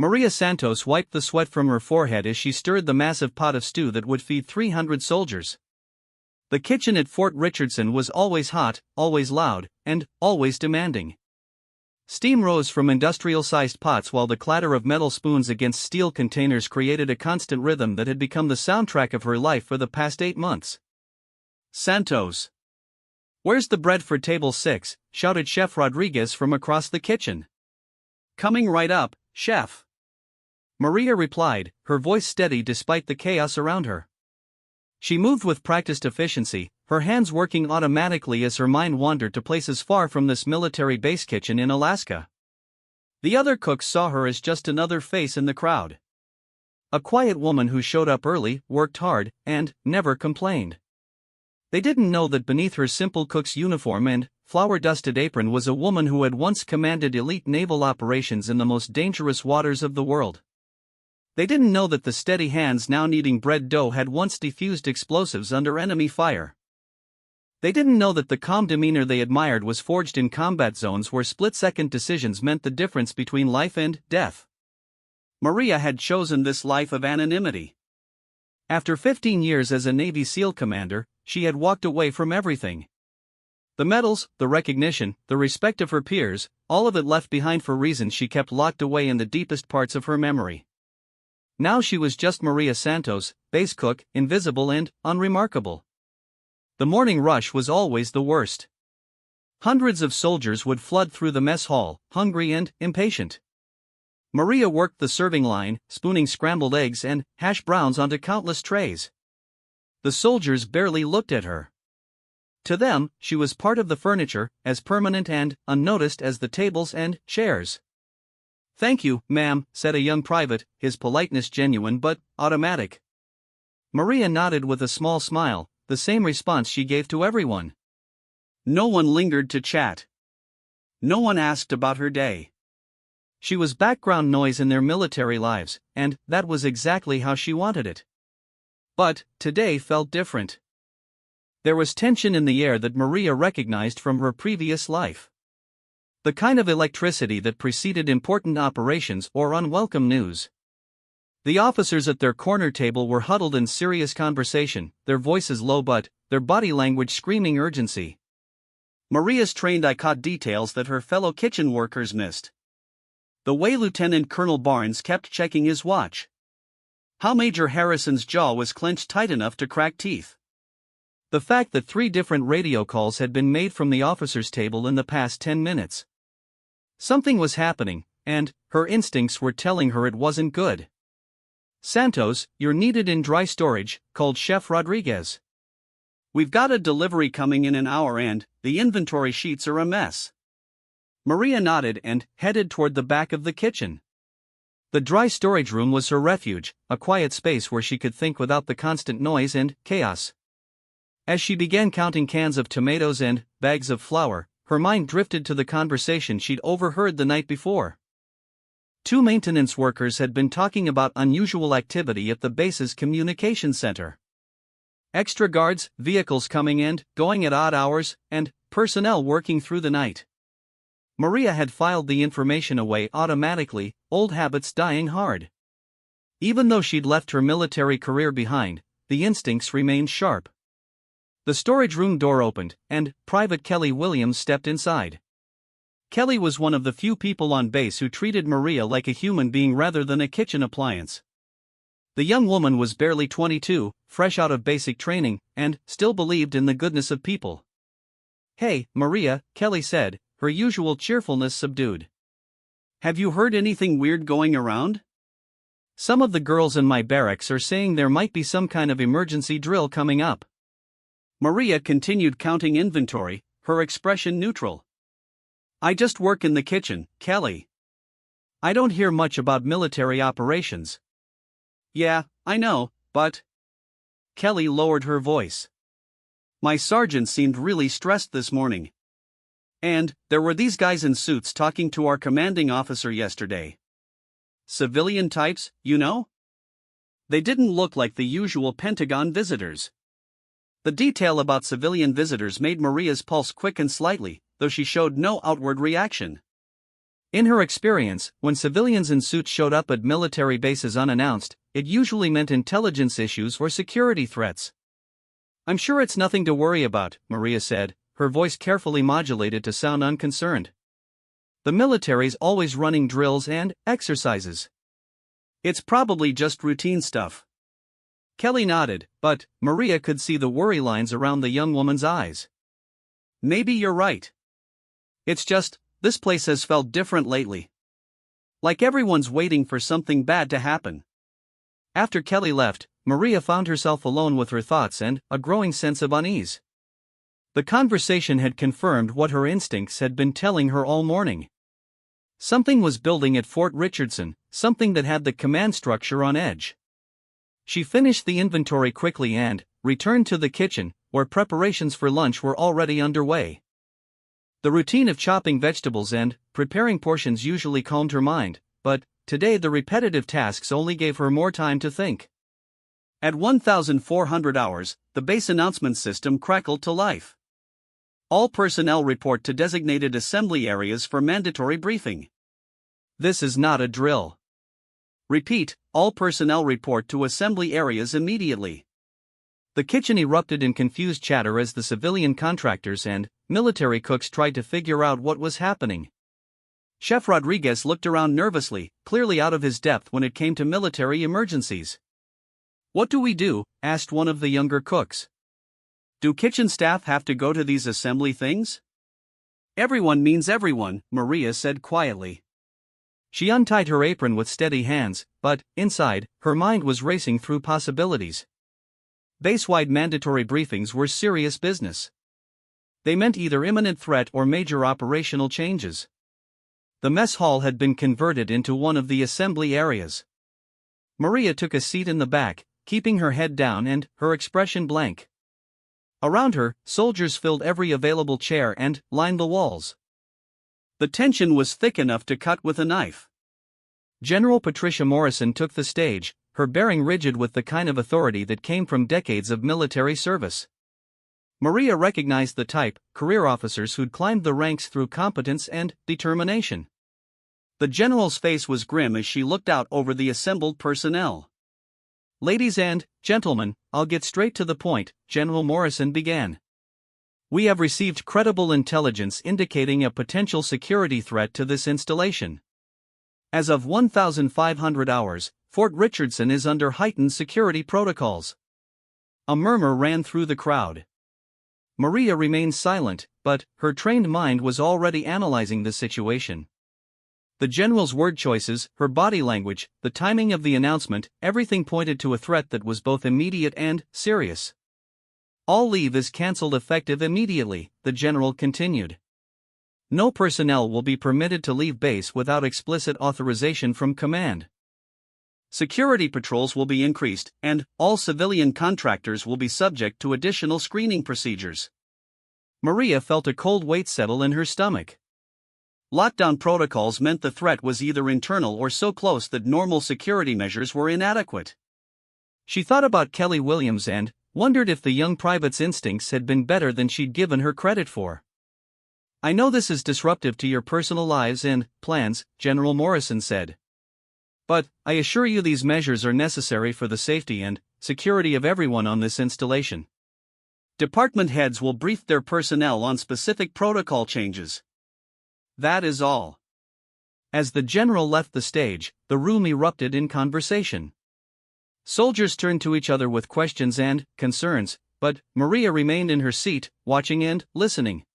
Maria Santos wiped the sweat from her forehead as she stirred the massive pot of stew that would feed 300 soldiers. The kitchen at Fort Richardson was always hot, always loud, and always demanding. Steam rose from industrial-sized pots while the clatter of metal spoons against steel containers created a constant rhythm that had become the soundtrack of her life for the past 8 months. "Santos! Where's the bread for table 6? Shouted Chef Rodriguez from across the kitchen. "Coming right up, chef," Maria replied, her voice steady despite the chaos around her. She moved with practiced efficiency, her hands working automatically as her mind wandered to places far from this military base kitchen in Alaska. The other cooks saw her as just another face in the crowd. A quiet woman who showed up early, worked hard, and never complained. They didn't know that beneath her simple cook's uniform and flour-dusted apron was a woman who had once commanded elite naval operations in the most dangerous waters of the world. They didn't know that the steady hands now kneading bread dough had once defused explosives under enemy fire. They didn't know that the calm demeanor they admired was forged in combat zones where split-second decisions meant the difference between life and death. Maria had chosen this life of anonymity. After 15 years as a Navy SEAL commander, she had walked away from everything. The medals, the recognition, the respect of her peers, all of it left behind for reasons she kept locked away in the deepest parts of her memory. Now she was just Maria Santos, base cook, invisible and unremarkable. The morning rush was always the worst. Hundreds of soldiers would flood through the mess hall, hungry and impatient. Maria worked the serving line, spooning scrambled eggs and hash browns onto countless trays. The soldiers barely looked at her. To them, she was part of the furniture, as permanent and unnoticed as the tables and chairs. "Thank you, ma'am," said a young private, his politeness genuine but automatic. Maria nodded with a small smile, the same response she gave to everyone. No one lingered to chat. No one asked about her day. She was background noise in their military lives, and that was exactly how she wanted it. But today felt different. There was tension in the air that Maria recognized from her previous life. The kind of electricity that preceded important operations or unwelcome news. The officers at their corner table were huddled in serious conversation, their voices low but their body language screaming urgency. Maria's trained eye caught details that her fellow kitchen workers missed. The way Lieutenant Colonel Barnes kept checking his watch. How Major Harrison's jaw was clenched tight enough to crack teeth. The fact that 3 different radio calls had been made from the officers' table in the past 10 minutes. Something was happening, and her instincts were telling her it wasn't good. "Santos, you're needed in dry storage," called Chef Rodriguez. "We've got a delivery coming in an hour and the inventory sheets are a mess." Maria nodded and headed toward the back of the kitchen. The dry storage room was her refuge, a quiet space where she could think without the constant noise and chaos. As she began counting cans of tomatoes and bags of flour, her mind drifted to the conversation she'd overheard the night before. 2 maintenance workers had been talking about unusual activity at the base's communication center. Extra guards, vehicles coming and going at odd hours, and personnel working through the night. Maria had filed the information away automatically, old habits dying hard. Even though she'd left her military career behind, the instincts remained sharp. The storage room door opened, and Private Kelly Williams stepped inside. Kelly was one of the few people on base who treated Maria like a human being rather than a kitchen appliance. The young woman was barely 22, fresh out of basic training, and still believed in the goodness of people. "Hey, Maria," Kelly said, her usual cheerfulness subdued. "Have you heard anything weird going around? Some of the girls in my barracks are saying there might be some kind of emergency drill coming up." Maria continued counting inventory, her expression neutral. "I just work in the kitchen, Kelly. I don't hear much about military operations." "Yeah, I know, but..." Kelly lowered her voice. "My sergeant seemed really stressed this morning. And there were these guys in suits talking to our commanding officer yesterday. Civilian types, you know? They didn't look like the usual Pentagon visitors." The detail about civilian visitors made Maria's pulse quicken slightly, though she showed no outward reaction. In her experience, when civilians in suits showed up at military bases unannounced, it usually meant intelligence issues or security threats. "I'm sure it's nothing to worry about," Maria said, her voice carefully modulated to sound unconcerned. "The military's always running drills and exercises. It's probably just routine stuff." Kelly nodded, but Maria could see the worry lines around the young woman's eyes. "Maybe you're right. It's just, this place has felt different lately. Like everyone's waiting for something bad to happen." After Kelly left, Maria found herself alone with her thoughts and a growing sense of unease. The conversation had confirmed what her instincts had been telling her all morning. Something was building at Fort Richardson, something that had the command structure on edge. She finished the inventory quickly and returned to the kitchen, where preparations for lunch were already underway. The routine of chopping vegetables and preparing portions usually calmed her mind, but today the repetitive tasks only gave her more time to think. At 1,400 hours, the base announcement system crackled to life. "All personnel report to designated assembly areas for mandatory briefing. This is not a drill. Repeat, all personnel report to assembly areas immediately." The kitchen erupted in confused chatter as the civilian contractors and military cooks tried to figure out what was happening. Chef Rodriguez looked around nervously, clearly out of his depth when it came to military emergencies. "What do we do?" asked one of the younger cooks. "Do kitchen staff have to go to these assembly things?" "Everyone means everyone," Maria said quietly. She untied her apron with steady hands, but, inside, her mind was racing through possibilities. Base-wide mandatory briefings were serious business. They meant either imminent threat or major operational changes. The mess hall had been converted into one of the assembly areas. Maria took a seat in the back, keeping her head down and her expression blank. Around her, soldiers filled every available chair and lined the walls. The tension was thick enough to cut with a knife. General Patricia Morrison took the stage, her bearing rigid with the kind of authority that came from decades of military service. Maria recognized the type, career officers who'd climbed the ranks through competence and determination. The general's face was grim as she looked out over the assembled personnel. "Ladies and gentlemen, I'll get straight to the point," General Morrison began. "We have received credible intelligence indicating a potential security threat to this installation. As of 1,500 hours, Fort Richardson is under heightened security protocols." A murmur ran through the crowd. Maria remained silent, but her trained mind was already analyzing the situation. The general's word choices, her body language, the timing of the announcement, everything pointed to a threat that was both immediate and serious. "All leave is cancelled effective immediately," the general continued. "No personnel will be permitted to leave base without explicit authorization from command. Security patrols will be increased, and all civilian contractors will be subject to additional screening procedures." Maria felt a cold weight settle in her stomach. Lockdown protocols meant the threat was either internal or so close that normal security measures were inadequate. She thought about Kelly Williams and wondered if the young private's instincts had been better than she'd given her credit for. "I know this is disruptive to your personal lives and plans," General Morrison said. "But I assure you these measures are necessary for the safety and security of everyone on this installation. Department heads will brief their personnel on specific protocol changes. That is all." As the general left the stage, the room erupted in conversation. Soldiers turned to each other with questions and concerns, but Maria remained in her seat, watching and listening.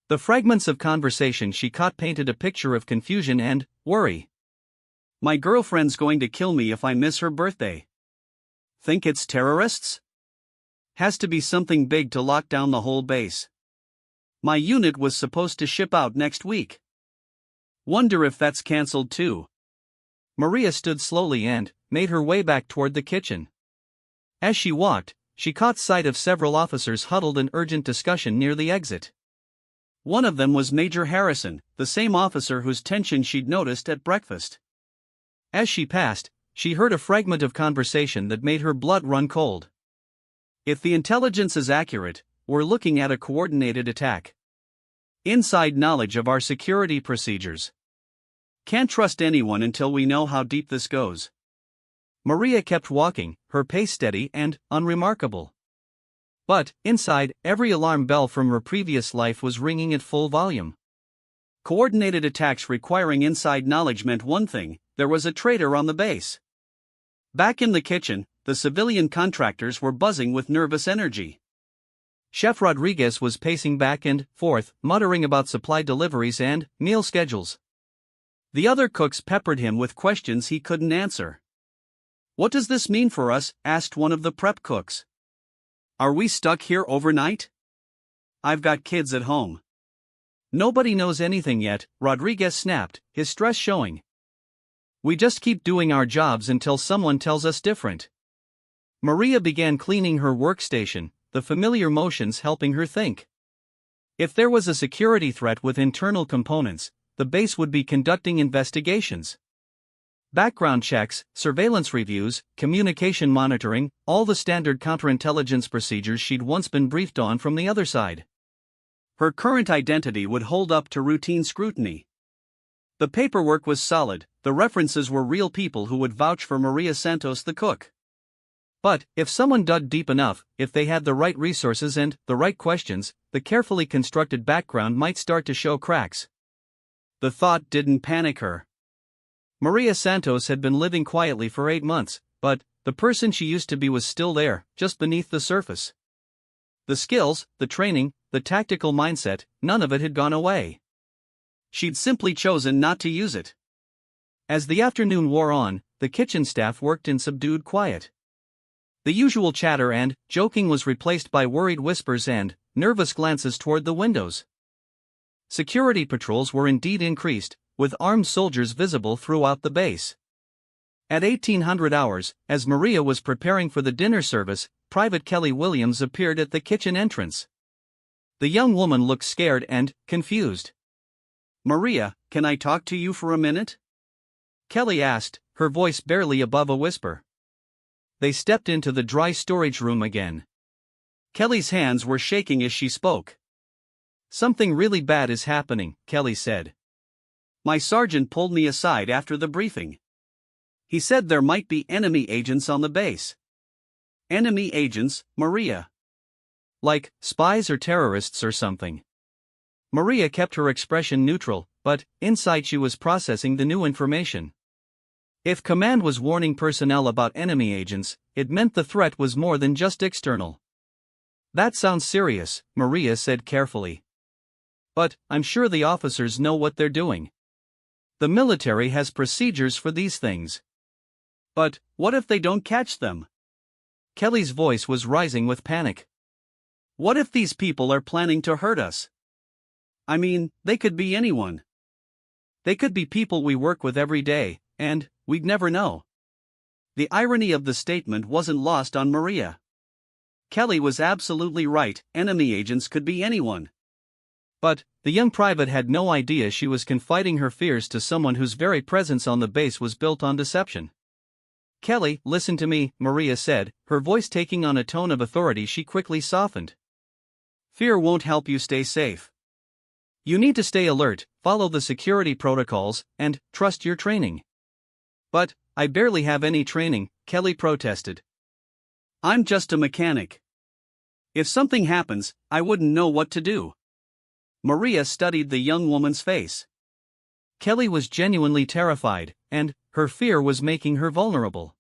The fragments of conversation she caught painted a picture of confusion and worry. "My girlfriend's going to kill me if I miss her birthday. Think it's terrorists? Has to be something big to lock down the whole base. My unit was supposed to ship out next week. Wonder if that's cancelled too." Maria stood slowly and made her way back toward the kitchen. As she walked, she caught sight of several officers huddled in urgent discussion near the exit. One of them was Major Harrison, the same officer whose tension she'd noticed at breakfast. As she passed, she heard a fragment of conversation that made her blood run cold. "If the intelligence is accurate, we're looking at a coordinated attack. Inside knowledge of our security procedures. Can't trust anyone until we know how deep this goes. Maria kept walking, her pace steady and unremarkable. But, inside, every alarm bell from her previous life was ringing at full volume. Coordinated attacks requiring inside knowledge meant one thing: there was a traitor on the base. Back in the kitchen, the civilian contractors were buzzing with nervous energy. Chef Rodriguez was pacing back and forth, muttering about supply deliveries and meal schedules. The other cooks peppered him with questions he couldn't answer. "What does this mean for us?" asked one of the prep cooks. "Are we stuck here overnight? I've got kids at home." "Nobody knows anything yet," Rodriguez snapped, his stress showing. "We just keep doing our jobs until someone tells us different." Maria began cleaning her workstation, the familiar motions helping her think. If there was a security threat with internal components, the base would be conducting investigations. Background checks, surveillance reviews, communication monitoring, all the standard counterintelligence procedures she'd once been briefed on from the other side. Her current identity would hold up to routine scrutiny. The paperwork was solid, the references were real people who would vouch for Maria Santos the cook. But, if someone dug deep enough, if they had the right resources and the right questions, the carefully constructed background might start to show cracks. The thought didn't panic her. Maria Santos had been living quietly for 8 months, but the person she used to be was still there, just beneath the surface. The skills, the training, the tactical mindset, none of it had gone away. She'd simply chosen not to use it. As the afternoon wore on, the kitchen staff worked in subdued quiet. The usual chatter and joking was replaced by worried whispers and nervous glances toward the windows. Security patrols were indeed increased, with armed soldiers visible throughout the base. At 1800 hours, as Maria was preparing for the dinner service, Private Kelly Williams appeared at the kitchen entrance. The young woman looked scared and confused. "Maria, can I talk to you for a minute?" Kelly asked, her voice barely above a whisper. They stepped into the dry storage room again. Kelly's hands were shaking as she spoke. "Something really bad is happening," Kelly said. "My sergeant pulled me aside after the briefing. He said there might be enemy agents on the base." "Enemy agents, Maria? Like spies or terrorists or something?" Maria kept her expression neutral, but inside she was processing the new information. If command was warning personnel about enemy agents, it meant the threat was more than just external. "That sounds serious," Maria said carefully. "But I'm sure the officers know what they're doing. The military has procedures for these things." "But what if they don't catch them?" Kelly's voice was rising with panic. "What if these people are planning to hurt us? I mean, they could be anyone. They could be people we work with every day, and we'd never know." The irony of the statement wasn't lost on Maria. Kelly was absolutely right, enemy agents could be anyone. But the young private had no idea she was confiding her fears to someone whose very presence on the base was built on deception. "Kelly, listen to me," Maria said, her voice taking on a tone of authority she quickly softened. "Fear won't help you stay safe. You need to stay alert, follow the security protocols, and trust your training." "But I barely have any training," Kelly protested. "I'm just a mechanic. If something happens, I wouldn't know what to do." Maria studied the young woman's face. Kelly was genuinely terrified, and her fear was making her vulnerable.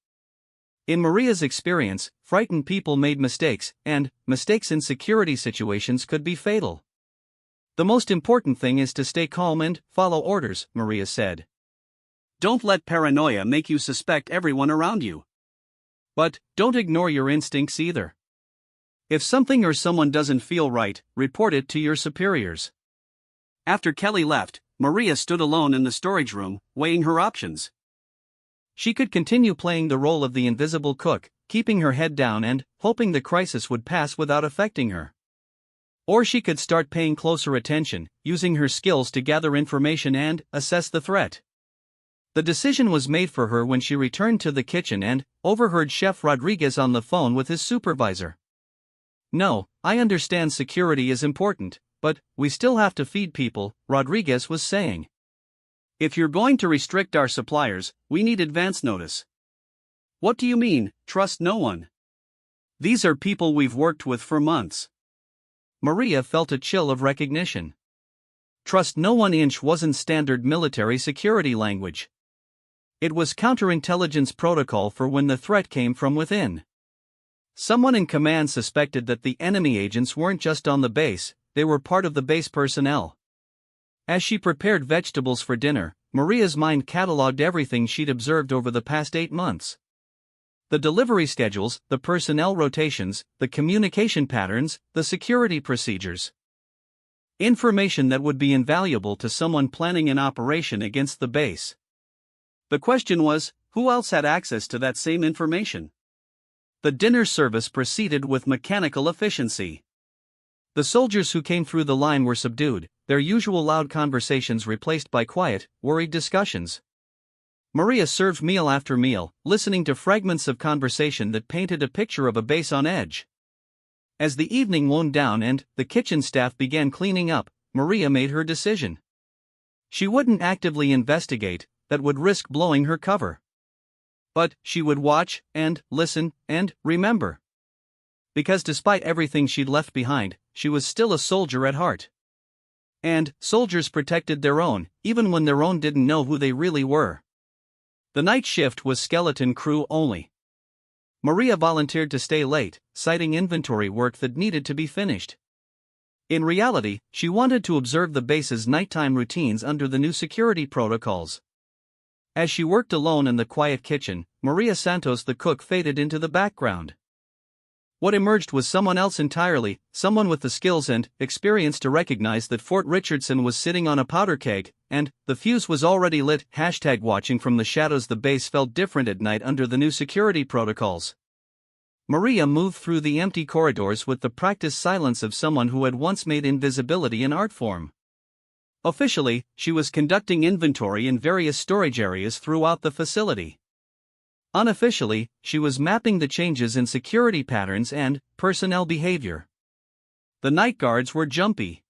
In Maria's experience, frightened people made mistakes, and mistakes in security situations could be fatal. "The most important thing is to stay calm and follow orders," Maria said. "Don't let paranoia make you suspect everyone around you. But don't ignore your instincts either. If something or someone doesn't feel right, report it to your superiors." After Kelly left, Maria stood alone in the storage room, weighing her options. She could continue playing the role of the invisible cook, keeping her head down and hoping the crisis would pass without affecting her. Or she could start paying closer attention, using her skills to gather information and assess the threat. The decision was made for her when she returned to the kitchen and overheard Chef Rodriguez on the phone with his supervisor. "No, I understand security is important, but we still have to feed people," Rodriguez was saying. If you're going to restrict our suppliers, we need advance notice. What do you mean, trust no one? These are people we've worked with for months. Maria felt a chill of recognition. Trust no one inch wasn't standard military security language. It was counterintelligence protocol for when the threat came from within. Someone in command suspected that the enemy agents weren't just on the base, they were part of the base personnel. As she prepared vegetables for dinner, Maria's mind catalogued everything she'd observed over the past 8 months. The delivery schedules, the personnel rotations, the communication patterns, the security procedures. Information that would be invaluable to someone planning an operation against the base. The question was, who else had access to that same information? The dinner service proceeded with mechanical efficiency. The soldiers who came through the line were subdued, their usual loud conversations replaced by quiet, worried discussions. Maria served meal after meal, listening to fragments of conversation that painted a picture of a base on edge. As the evening wound down and the kitchen staff began cleaning up, Maria made her decision. She wouldn't actively investigate, that would risk blowing her cover. But she would watch, and listen, and remember. Because despite everything she'd left behind, she was still a soldier at heart. And soldiers protected their own, even when their own didn't know who they really were. The night shift was skeleton crew only. Maria volunteered to stay late, citing inventory work that needed to be finished. In reality, she wanted to observe the base's nighttime routines under the new security protocols. As she worked alone in the quiet kitchen, Maria Santos the cook faded into the background. What emerged was someone else entirely, someone with the skills and experience to recognize that Fort Richardson was sitting on a powder keg, and the fuse was already lit. #watching from the shadows. The base felt different at night under the new security protocols. Maria moved through the empty corridors with the practiced silence of someone who had once made invisibility an art form. Officially, she was conducting inventory in various storage areas throughout the facility. Unofficially, she was mapping the changes in security patterns and personnel behavior. The night guards were jumpy.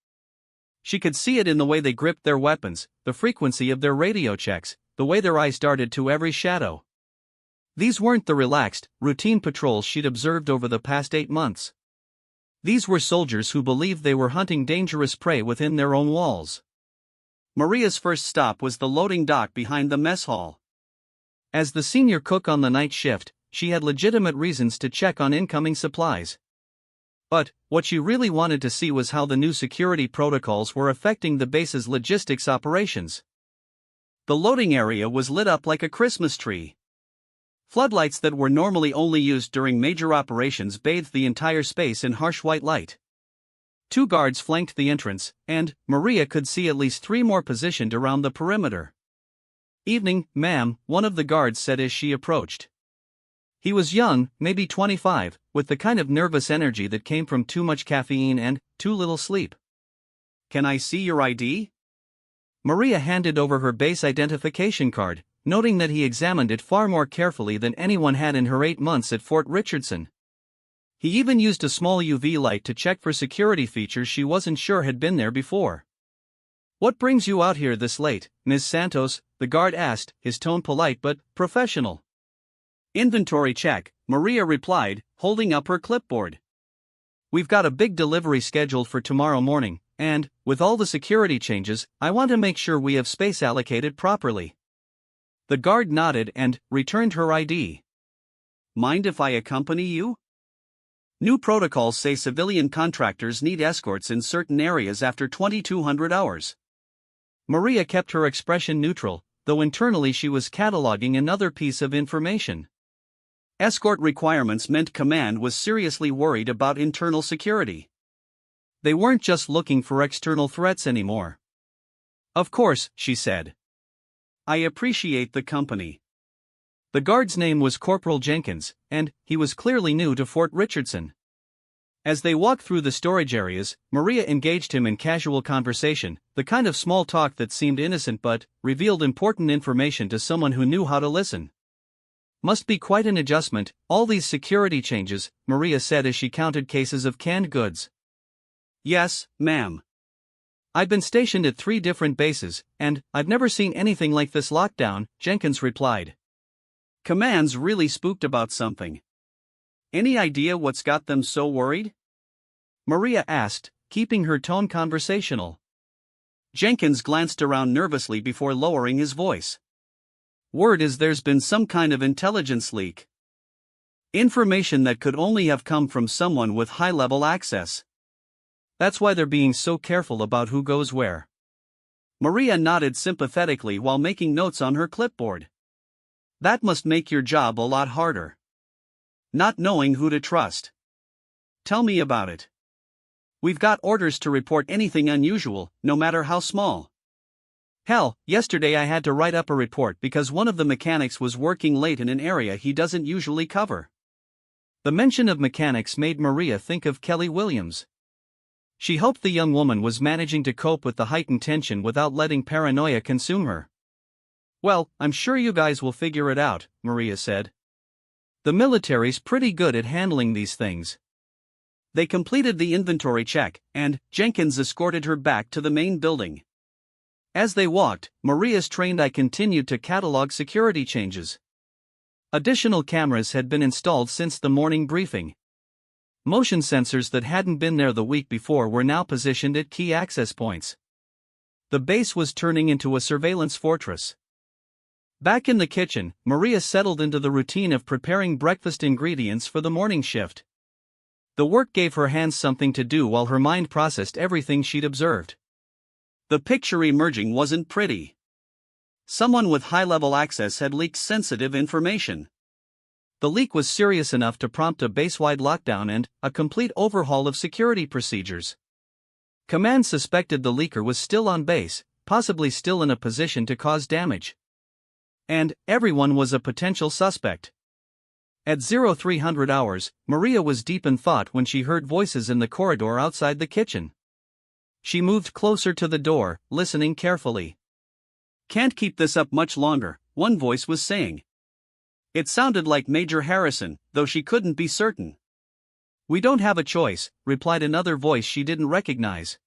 She could see it in the way they gripped their weapons, the frequency of their radio checks, the way their eyes darted to every shadow. These weren't the relaxed, routine patrols she'd observed over the past 8 months. These were soldiers who believed they were hunting dangerous prey within their own walls. Maria's first stop was the loading dock behind the mess hall. As the senior cook on the night shift, she had legitimate reasons to check on incoming supplies. But what she really wanted to see was how the new security protocols were affecting the base's logistics operations. The loading area was lit up like a Christmas tree. Floodlights that were normally only used during major operations bathed the entire space in harsh white light. 2 guards flanked the entrance, and Maria could see at least 3 more positioned around the perimeter. "Evening, ma'am," one of the guards said as she approached. He was young, maybe 25, with the kind of nervous energy that came from too much caffeine and too little sleep. "Can I see your ID?" Maria handed over her base identification card, noting that he examined it far more carefully than anyone had in her 8 months at Fort Richardson. He even used a small UV light to check for security features she wasn't sure had been there before. "What brings you out here this late, Ms. Santos?" the guard asked, his tone polite but professional. "Inventory check," Maria replied, holding up her clipboard. "We've got a big delivery scheduled for tomorrow morning, and, with all the security changes, I want to make sure we have space allocated properly." The guard nodded and returned her ID. "Mind if I accompany you?" New protocols say civilian contractors need escorts in certain areas after 2200 hours. Maria kept her expression neutral, though internally she was cataloging another piece of information. Escort requirements meant command was seriously worried about internal security. They weren't just looking for external threats anymore. "Of course," she said. "I appreciate the company." The guard's name was Corporal Jenkins, and he was clearly new to Fort Richardson. As they walked through the storage areas, Maria engaged him in casual conversation, the kind of small talk that seemed innocent but revealed important information to someone who knew how to listen. "Must be quite an adjustment, all these security changes," Maria said as she counted cases of canned goods. "Yes, ma'am. I've been stationed at 3 different bases, and I've never seen anything like this lockdown, Jenkins replied. Command's really spooked about something. Any idea what's got them so worried? Maria asked, keeping her tone conversational. Jenkins glanced around nervously before lowering his voice. Word is there's been some kind of intelligence leak. Information that could only have come from someone with high-level access. That's why they're being so careful about who goes where. Maria nodded sympathetically while making notes on her clipboard. That must make your job a lot harder. Not knowing who to trust. Tell me about it. We've got orders to report anything unusual, no matter how small. Hell, yesterday I had to write up a report because one of the mechanics was working late in an area he doesn't usually cover. The mention of mechanics made Maria think of Kelly Williams. She hoped the young woman was managing to cope with the heightened tension without letting paranoia consume her. Well, I'm sure you guys will figure it out, Maria said. The military's pretty good at handling these things. They completed the inventory check, and Jenkins escorted her back to the main building. As they walked, Maria's trained eye continued to catalog security changes. Additional cameras had been installed since the morning briefing. Motion sensors that hadn't been there the week before were now positioned at key access points. The base was turning into a surveillance fortress. Back in the kitchen, Maria settled into the routine of preparing breakfast ingredients for the morning shift. The work gave her hands something to do while her mind processed everything she'd observed. The picture emerging wasn't pretty. Someone with high-level access had leaked sensitive information. The leak was serious enough to prompt a base-wide lockdown and a complete overhaul of security procedures. Command suspected the leaker was still on base, possibly still in a position to cause damage. And everyone was a potential suspect. At 0300 hours, Maria was deep in thought when she heard voices in the corridor outside the kitchen. She moved closer to the door, listening carefully. Can't keep this up much longer, one voice was saying. It sounded like Major Harrison, though she couldn't be certain. We don't have a choice, replied another voice she didn't recognize.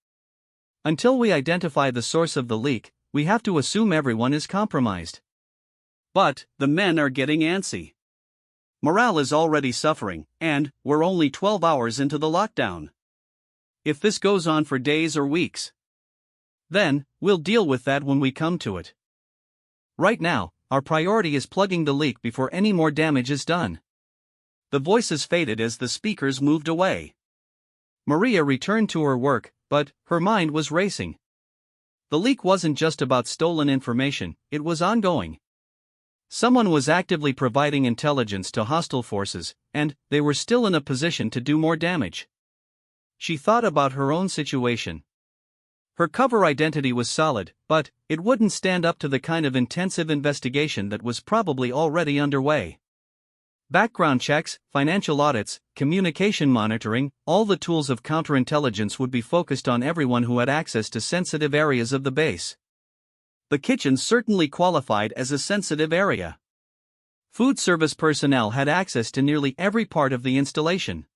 Until we identify the source of the leak, we have to assume everyone is compromised. But the men are getting antsy. Morale is already suffering, and we're only 12 hours into the lockdown. If this goes on for days or weeks, then we'll deal with that when we come to it. Right now, our priority is plugging the leak before any more damage is done. The voices faded as the speakers moved away. Maria returned to her work, but her mind was racing. The leak wasn't just about stolen information, it was ongoing. Someone was actively providing intelligence to hostile forces, and they were still in a position to do more damage. She thought about her own situation. Her cover identity was solid, but it wouldn't stand up to the kind of intensive investigation that was probably already underway. Background checks, financial audits, communication monitoring, all the tools of counterintelligence would be focused on everyone who had access to sensitive areas of the base. The kitchen certainly qualified as a sensitive area. Food service personnel had access to nearly every part of the installation.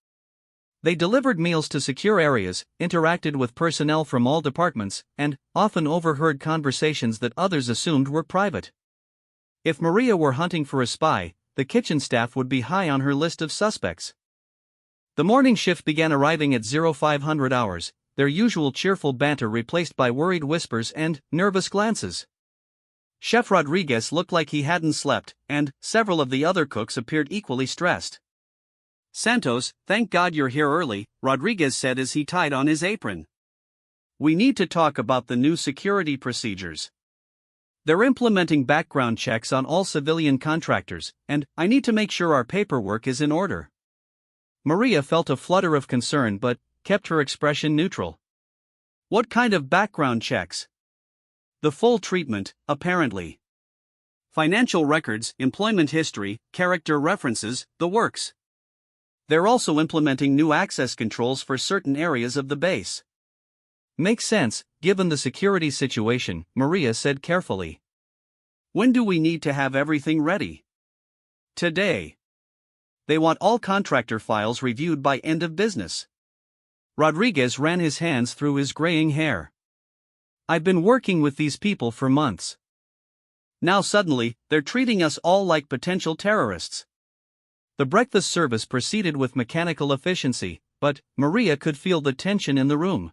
They delivered meals to secure areas, interacted with personnel from all departments, and often overheard conversations that others assumed were private. If Maria were hunting for a spy, the kitchen staff would be high on her list of suspects. The morning shift began arriving at 0500 hours, their usual cheerful banter replaced by worried whispers and nervous glances. Chef Rodriguez looked like he hadn't slept, and several of the other cooks appeared equally stressed. Santos, thank God you're here early, Rodriguez said as he tied on his apron. We need to talk about the new security procedures. They're implementing background checks on all civilian contractors, and I need to make sure our paperwork is in order. Maria felt a flutter of concern but kept her expression neutral. What kind of background checks? The full treatment, apparently. Financial records, employment history, character references, the works. They're also implementing new access controls for certain areas of the base. Makes sense, given the security situation, Maria said carefully. When do we need to have everything ready? Today. They want all contractor files reviewed by end of business. Rodriguez ran his hands through his graying hair. I've been working with these people for months. Now suddenly, they're treating us all like potential terrorists. The breakfast service proceeded with mechanical efficiency, but Maria could feel the tension in the room.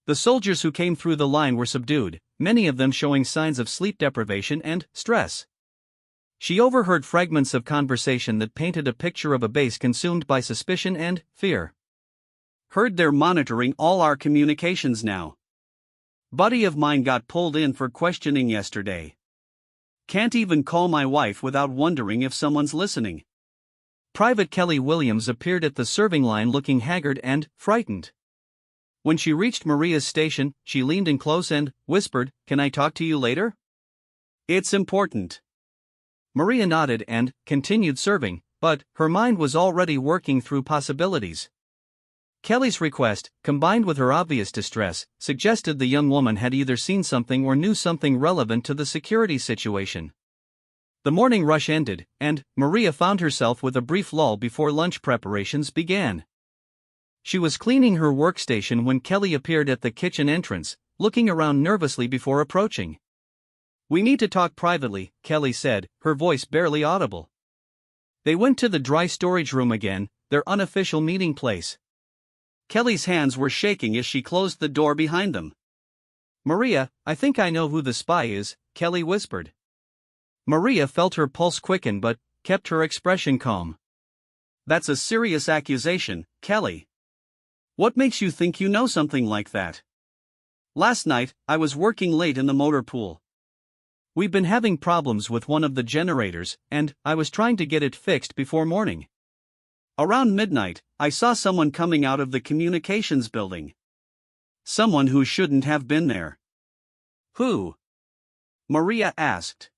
The soldiers who came through the line were subdued, many of them showing signs of sleep deprivation and stress. She overheard fragments of conversation that painted a picture of a base consumed by suspicion and fear. Heard they're monitoring all our communications now. Buddy of mine got pulled in for questioning yesterday. Can't even call my wife without wondering if someone's listening. Private Kelly Williams appeared at the serving line looking haggard and frightened. When she reached Maria's station, she leaned in close and whispered, "Can I talk to you later?" "It's important." Maria nodded and continued serving, but her mind was already working through possibilities. Kelly's request, combined with her obvious distress, suggested the young woman had either seen something or knew something relevant to the security situation. The morning rush ended, and Maria found herself with a brief lull before lunch preparations began. She was cleaning her workstation when Kelly appeared at the kitchen entrance, looking around nervously before approaching. "We need to talk privately," Kelly said, her voice barely audible. They went to the dry storage room again, their unofficial meeting place. Kelly's hands were shaking as she closed the door behind them. "Maria, I think I know who the spy is," Kelly whispered. Maria felt her pulse quicken but kept her expression calm. "That's a serious accusation, Kelly. What makes you think you know something like that?" "Last night, I was working late in the motor pool. We've been having problems with one of the generators, and I was trying to get it fixed before morning. Around midnight, I saw someone coming out of the communications building. Someone who shouldn't have been there." "Who?" Maria asked.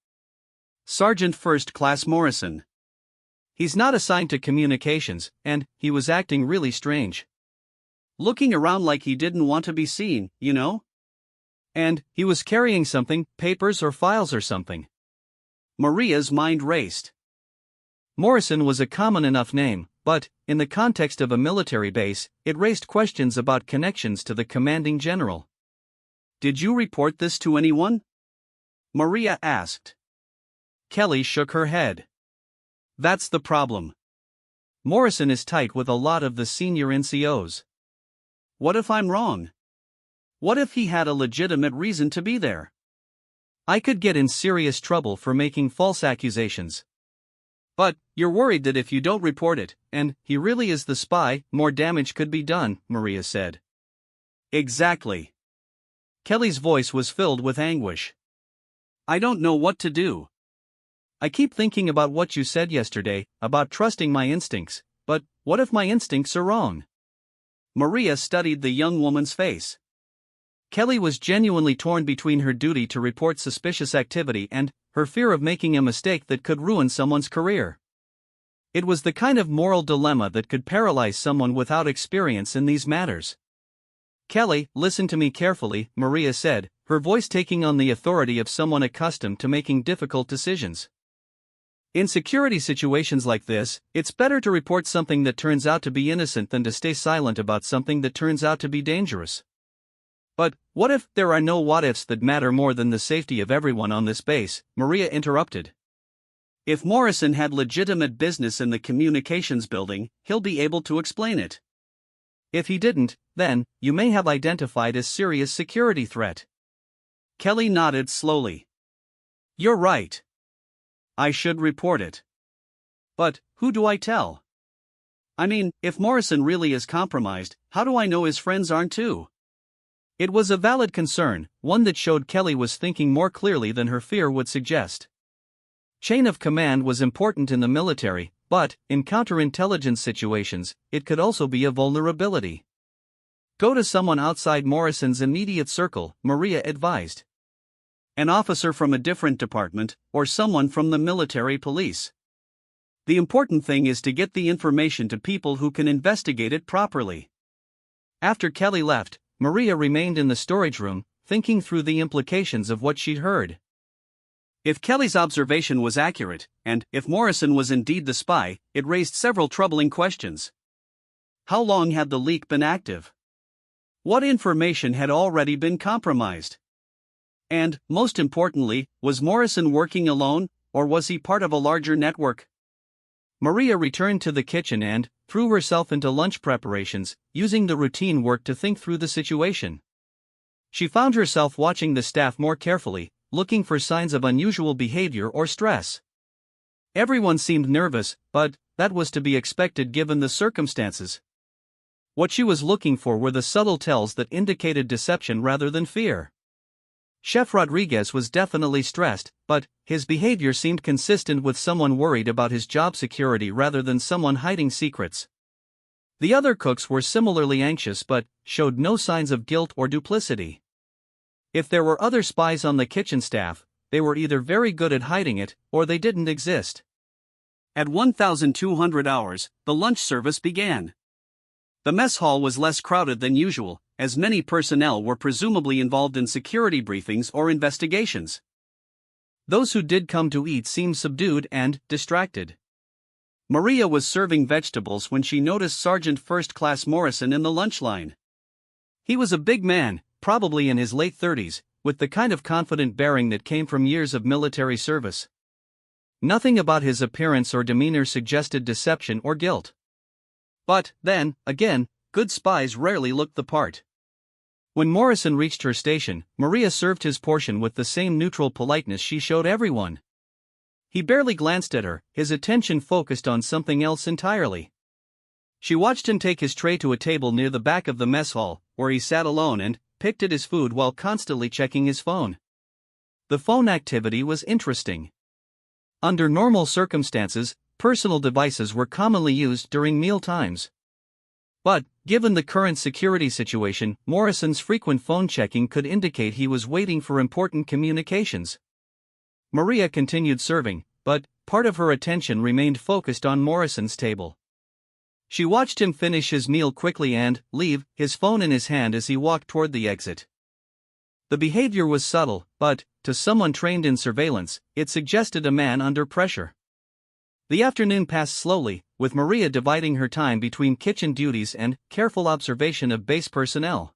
"Sergeant First Class Morrison. He's not assigned to communications, and he was acting really strange. Looking around like he didn't want to be seen, you know? And he was carrying something, papers or files or something." Maria's mind raced. Morrison was a common enough name, but, in the context of a military base, it raised questions about connections to the commanding general. "Did you report this to anyone?" Maria asked. Kelly shook her head. "That's the problem. Morrison is tight with a lot of the senior NCOs. What if I'm wrong? What if he had a legitimate reason to be there? I could get in serious trouble for making false accusations." "But, you're worried that if you don't report it, and he really is the spy, more damage could be done," Maria said. "Exactly." Kelly's voice was filled with anguish. "I don't know what to do. I keep thinking about what you said yesterday, about trusting my instincts, but what if my instincts are wrong?" Maria studied the young woman's face. Kelly was genuinely torn between her duty to report suspicious activity and her fear of making a mistake that could ruin someone's career. It was the kind of moral dilemma that could paralyze someone without experience in these matters. "Kelly, listen to me carefully," Maria said, her voice taking on the authority of someone accustomed to making difficult decisions. "In security situations like this, it's better to report something that turns out to be innocent than to stay silent about something that turns out to be dangerous." "But what if there are no what-ifs that matter more than the safety of everyone on this base?" Maria interrupted. "If Morrison had legitimate business in the communications building, he'll be able to explain it. If he didn't, then you may have identified a serious security threat." Kelly nodded slowly. "You're right. I should report it. But who do I tell? I mean, if Morrison really is compromised, how do I know his friends aren't too?" It was a valid concern, one that showed Kelly was thinking more clearly than her fear would suggest. Chain of command was important in the military, but, in counterintelligence situations, it could also be a vulnerability. "Go to someone outside Morrison's immediate circle," Maria advised. "An officer from a different department, or someone from the military police. The important thing is to get the information to people who can investigate it properly." After Kelly left, Maria remained in the storage room, thinking through the implications of what she'd heard. If Kelly's observation was accurate, and if Morrison was indeed the spy, it raised several troubling questions. How long had the leak been active? What information had already been compromised? And, most importantly, was Morrison working alone, or was he part of a larger network? Maria returned to the kitchen and threw herself into lunch preparations, using the routine work to think through the situation. She found herself watching the staff more carefully, looking for signs of unusual behavior or stress. Everyone seemed nervous, but that was to be expected given the circumstances. What she was looking for were the subtle tells that indicated deception rather than fear. Chef Rodriguez was definitely stressed, but his behavior seemed consistent with someone worried about his job security rather than someone hiding secrets. The other cooks were similarly anxious but showed no signs of guilt or duplicity. If there were other spies on the kitchen staff, they were either very good at hiding it, or they didn't exist. At 1,200 hours, the lunch service began. The mess hall was less crowded than usual, as many personnel were presumably involved in security briefings or investigations. Those who did come to eat seemed subdued and distracted. Maria was serving vegetables when she noticed Sergeant First Class Morrison in the lunch line. He was a big man, probably in his late 30s, with the kind of confident bearing that came from years of military service. Nothing about his appearance or demeanor suggested deception or guilt. But, then, again, good spies rarely looked the part. When Morrison reached her station, Maria served his portion with the same neutral politeness she showed everyone. He barely glanced at her, his attention focused on something else entirely. She watched him take his tray to a table near the back of the mess hall, where he sat alone and picked at his food while constantly checking his phone. The phone activity was interesting. Under normal circumstances, personal devices were commonly used during meal times. But, given the current security situation, Morrison's frequent phone checking could indicate he was waiting for important communications. Maria continued serving, but part of her attention remained focused on Morrison's table. She watched him finish his meal quickly and leave, his phone in his hand as he walked toward the exit. The behavior was subtle, but, to someone trained in surveillance, it suggested a man under pressure. The afternoon passed slowly, with Maria dividing her time between kitchen duties and careful observation of base personnel.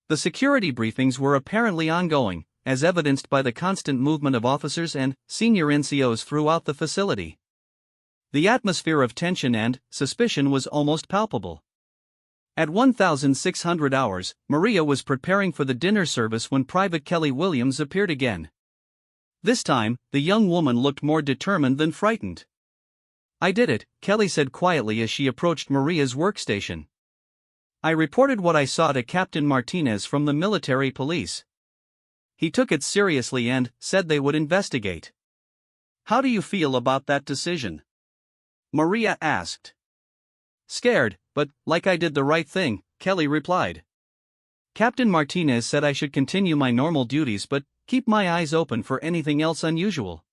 The security briefings were apparently ongoing, as evidenced by the constant movement of officers and senior NCOs throughout the facility. The atmosphere of tension and suspicion was almost palpable. At 1,600 hours, Maria was preparing for the dinner service when Private Kelly Williams appeared again. This time, the young woman looked more determined than frightened. "I did it," Kelly said quietly as she approached Maria's workstation. "I reported what I saw to Captain Martinez from the military police. He took it seriously and said they would investigate." "How do you feel about that decision?" Maria asked. "Scared, but like I did the right thing," Kelly replied. "Captain Martinez said I should continue my normal duties but keep my eyes open for anything else unusual."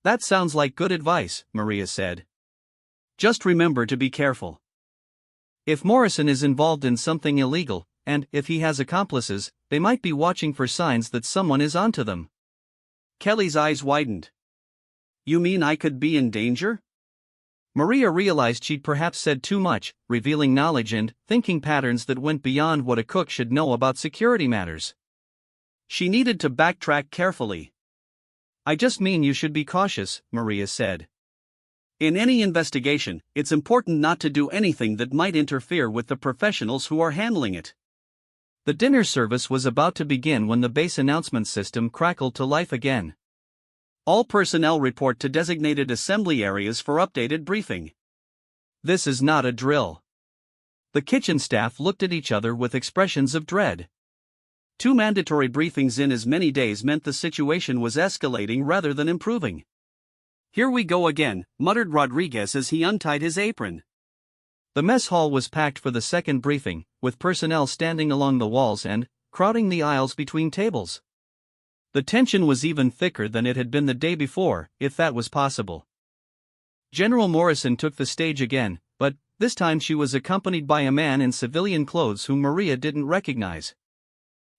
"That sounds like good advice," Maria said. "Just remember to be careful. If Morrison is involved in something illegal, and if he has accomplices, they might be watching for signs that someone is onto them." Kelly's eyes widened. "You mean I could be in danger?" Maria realized she'd perhaps said too much, revealing knowledge and thinking patterns that went beyond what a cook should know about security matters. She needed to backtrack carefully. "I just mean you should be cautious," Maria said. "In any investigation, it's important not to do anything that might interfere with the professionals who are handling it." The dinner service was about to begin when the base announcement system crackled to life again. "All personnel report to designated assembly areas for updated briefing." This is not a drill. The kitchen staff looked at each other with expressions of dread. 2 mandatory briefings in as many days meant the situation was escalating rather than improving. "Here we go again," muttered Rodriguez as he untied his apron. The mess hall was packed for the second briefing, with personnel standing along the walls and crowding the aisles between tables. The tension was even thicker than it had been the day before, if that was possible. General Morrison took the stage again, but this time she was accompanied by a man in civilian clothes whom Maria didn't recognize.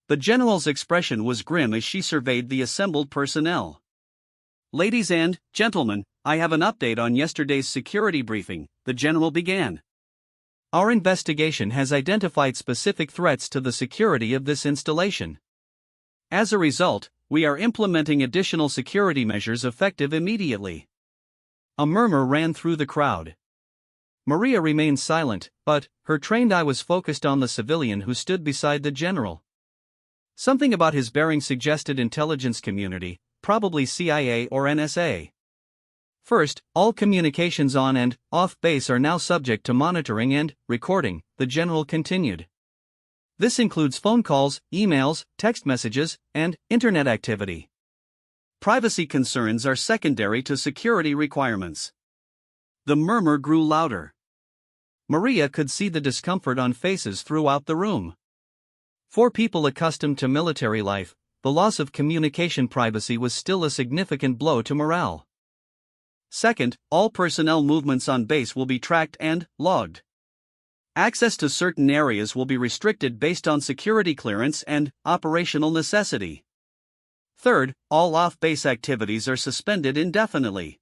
The general's expression was grim as she surveyed the assembled personnel. "Ladies and gentlemen, I have an update on yesterday's security briefing," the general began. "Our investigation has identified specific threats to the security of this installation. As a result, we are implementing additional security measures effective immediately. A murmur ran through the crowd. Maria remained silent, but her trained eye was focused on the civilian who stood beside the general. Something about his bearing suggested intelligence community, probably CIA or NSA. First, all communications on and off base are now subject to monitoring and recording, the general continued. This includes phone calls, emails, text messages, and internet activity. Privacy concerns are secondary to security requirements. The murmur grew louder. Maria could see the discomfort on faces throughout the room. For people accustomed to military life, the loss of communication privacy was still a significant blow to morale. Second, all personnel movements on base will be tracked and logged. Access to certain areas will be restricted based on security clearance and operational necessity. Third, all off-base activities are suspended indefinitely.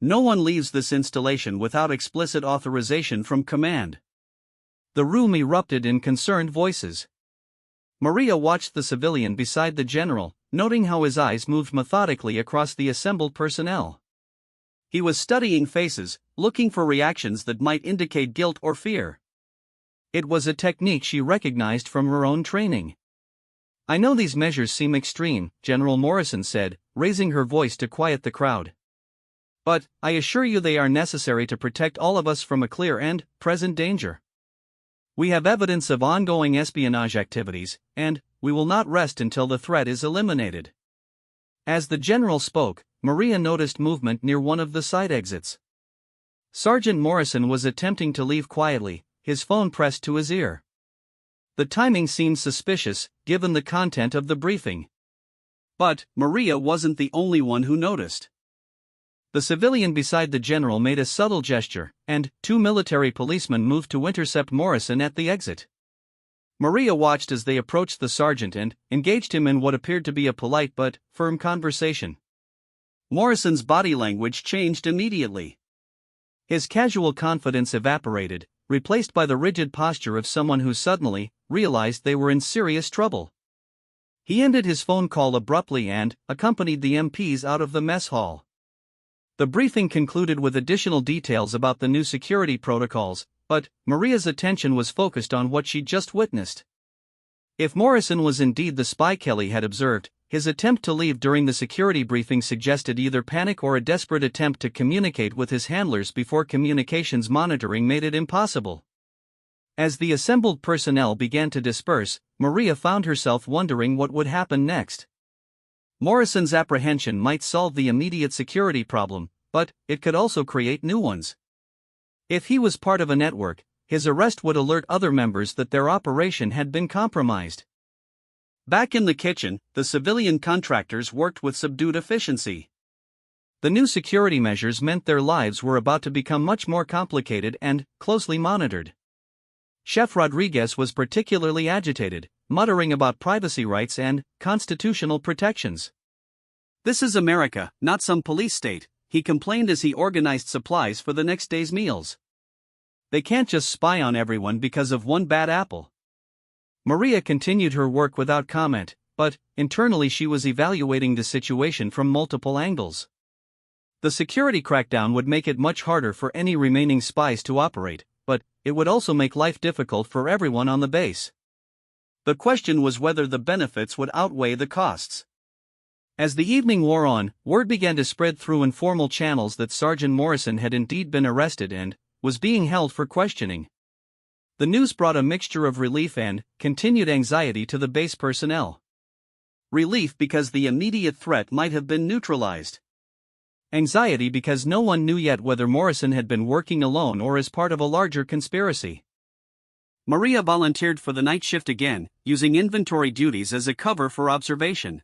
No one leaves this installation without explicit authorization from command. The room erupted in concerned voices. Maria watched the civilian beside the general, noting how his eyes moved methodically across the assembled personnel. He was studying faces, looking for reactions that might indicate guilt or fear. It was a technique she recognized from her own training. "I know these measures seem extreme," General Morrison said, raising her voice to quiet the crowd. "But I assure you they are necessary to protect all of us from a clear and present danger. We have evidence of ongoing espionage activities, and we will not rest until the threat is eliminated." As the general spoke, Maria noticed movement near one of the side exits. Sergeant Morrison was attempting to leave quietly, his phone pressed to his ear. The timing seemed suspicious, given the content of the briefing. But Maria wasn't the only one who noticed. The civilian beside the general made a subtle gesture, and 2 military policemen moved to intercept Morrison at the exit. Maria watched as they approached the sergeant and engaged him in what appeared to be a polite but firm conversation. Morrison's body language changed immediately. His casual confidence evaporated, replaced by the rigid posture of someone who suddenly realized they were in serious trouble. He ended his phone call abruptly and accompanied the MPs out of the mess hall. The briefing concluded with additional details about the new security protocols, but Maria's attention was focused on what she'd just witnessed. If Morrison was indeed the spy Kelly had observed, his attempt to leave during the security briefing suggested either panic or a desperate attempt to communicate with his handlers before communications monitoring made it impossible. As the assembled personnel began to disperse, Maria found herself wondering what would happen next. Morrison's apprehension might solve the immediate security problem, but it could also create new ones. If he was part of a network, his arrest would alert other members that their operation had been compromised. Back in the kitchen, the civilian contractors worked with subdued efficiency. The new security measures meant their lives were about to become much more complicated and closely monitored. Chef Rodriguez was particularly agitated, muttering about privacy rights and constitutional protections. "This is America, not some police state," he complained as he organized supplies for the next day's meals. "They can't just spy on everyone because of one bad apple." Maria continued her work without comment, but internally she was evaluating the situation from multiple angles. The security crackdown would make it much harder for any remaining spies to operate, but it would also make life difficult for everyone on the base. The question was whether the benefits would outweigh the costs. As the evening wore on, word began to spread through informal channels that Sergeant Morrison had indeed been arrested and was being held for questioning. The news brought a mixture of relief and continued anxiety to the base personnel. Relief because the immediate threat might have been neutralized. Anxiety because no one knew yet whether Morrison had been working alone or as part of a larger conspiracy. Maria volunteered for the night shift again, using inventory duties as a cover for observation.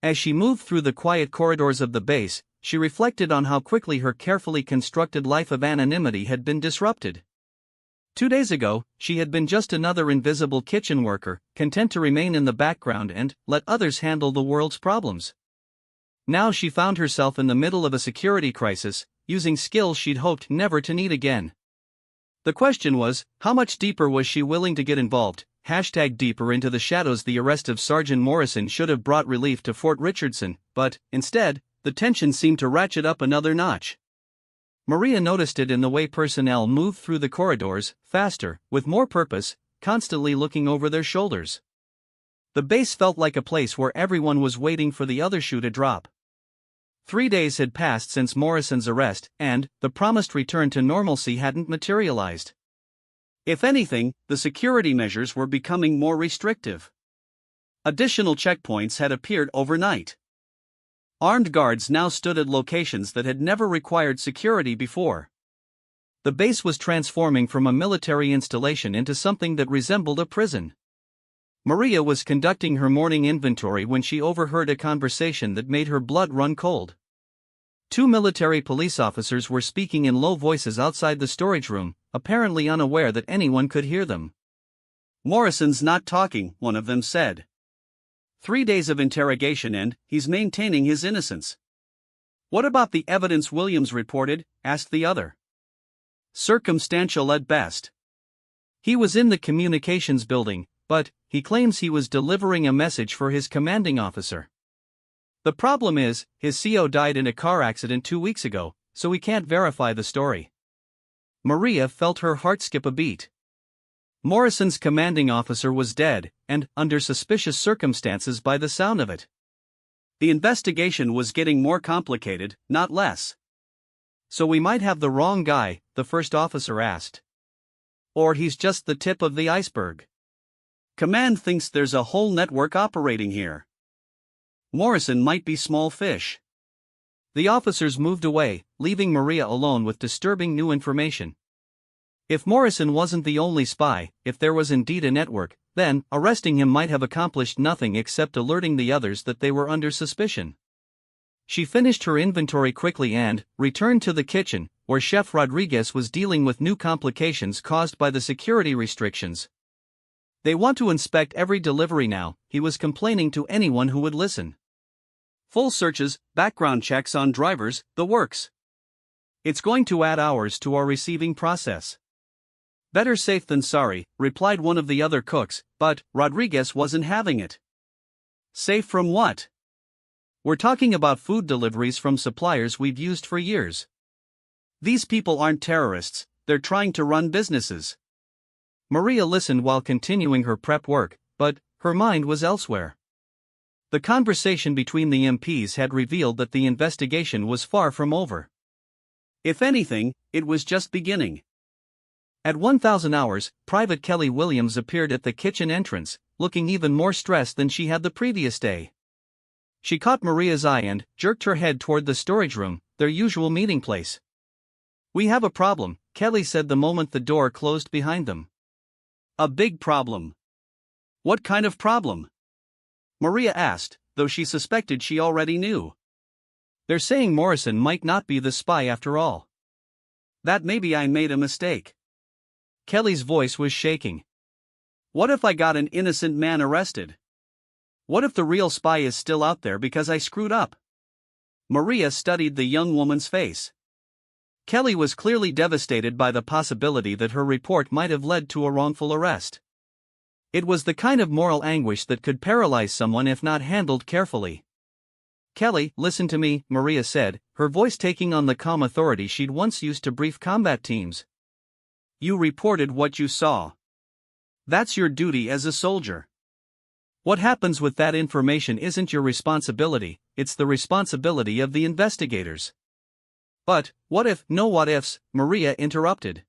As she moved through the quiet corridors of the base, she reflected on how quickly her carefully constructed life of anonymity had been disrupted. 2 days ago, she had been just another invisible kitchen worker, content to remain in the background and let others handle the world's problems. Now she found herself in the middle of a security crisis, using skills she'd hoped never to need again. The question was, how much deeper was she willing to get involved, Deeper into the shadows. The arrest of Sergeant Morrison should have brought relief to Fort Richardson, but, instead, the tension seemed to ratchet up another notch. Maria noticed it in the way personnel moved through the corridors, faster, with more purpose, constantly looking over their shoulders. The base felt like a place where everyone was waiting for the other shoe to drop. 3 days had passed since Morrison's arrest, and the promised return to normalcy hadn't materialized. If anything, the security measures were becoming more restrictive. Additional checkpoints had appeared overnight. Armed guards now stood at locations that had never required security before. The base was transforming from a military installation into something that resembled a prison. Maria was conducting her morning inventory when she overheard a conversation that made her blood run cold. 2 military police officers were speaking in low voices outside the storage room, apparently unaware that anyone could hear them. "Morrison's not talking," one of them said. 3 days of interrogation and he's maintaining his innocence. "What about the evidence Williams reported?" asked the other. "Circumstantial at best. He was in the communications building, but he claims he was delivering a message for his commanding officer. The problem is, his CO died in a car accident 2 weeks ago, so we can't verify the story." Maria felt her heart skip a beat. Morrison's commanding officer was dead, and under suspicious circumstances by the sound of it. The investigation was getting more complicated, not less. "So we might have the wrong guy?" the first officer asked. "Or he's just the tip of the iceberg. Command thinks there's a whole network operating here. Morrison might be small fish." The officers moved away, leaving Maria alone with disturbing new information. If Morrison wasn't the only spy, if there was indeed a network, then arresting him might have accomplished nothing except alerting the others that they were under suspicion. She finished her inventory quickly and returned to the kitchen, where Chef Rodriguez was dealing with new complications caused by the security restrictions. "They want to inspect every delivery now," he was complaining to anyone who would listen. "Full searches, background checks on drivers, the works. It's going to add hours to our receiving process." "Better safe than sorry," replied one of the other cooks, but Rodriguez wasn't having it. "Safe from what? We're talking about food deliveries from suppliers we've used for years. These people aren't terrorists, they're trying to run businesses." Maria listened while continuing her prep work, but her mind was elsewhere. The conversation between the MPs had revealed that the investigation was far from over. If anything, it was just beginning. At 1000 hours, Private Kelly Williams appeared at the kitchen entrance, looking even more stressed than she had the previous day. She caught Maria's eye and jerked her head toward the storage room, their usual meeting place. "We have a problem," Kelly said the moment the door closed behind them. "A big problem. What kind of problem?" Maria asked, though she suspected she already knew. "They're saying Morrison might not be the spy after all." "That maybe I made a mistake." Kelly's voice was shaking. "What if I got an innocent man arrested? What if the real spy is still out there because I screwed up?" Maria studied the young woman's face. Kelly was clearly devastated by the possibility that her report might have led to a wrongful arrest. It was the kind of moral anguish that could paralyze someone if not handled carefully. "Kelly, listen to me," Maria said, her voice taking on the calm authority she'd once used to brief combat teams. "You reported what you saw. That's your duty as a soldier. What happens with that information isn't your responsibility, it's the responsibility of the investigators." "But, what if?" "No what ifs," Maria interrupted.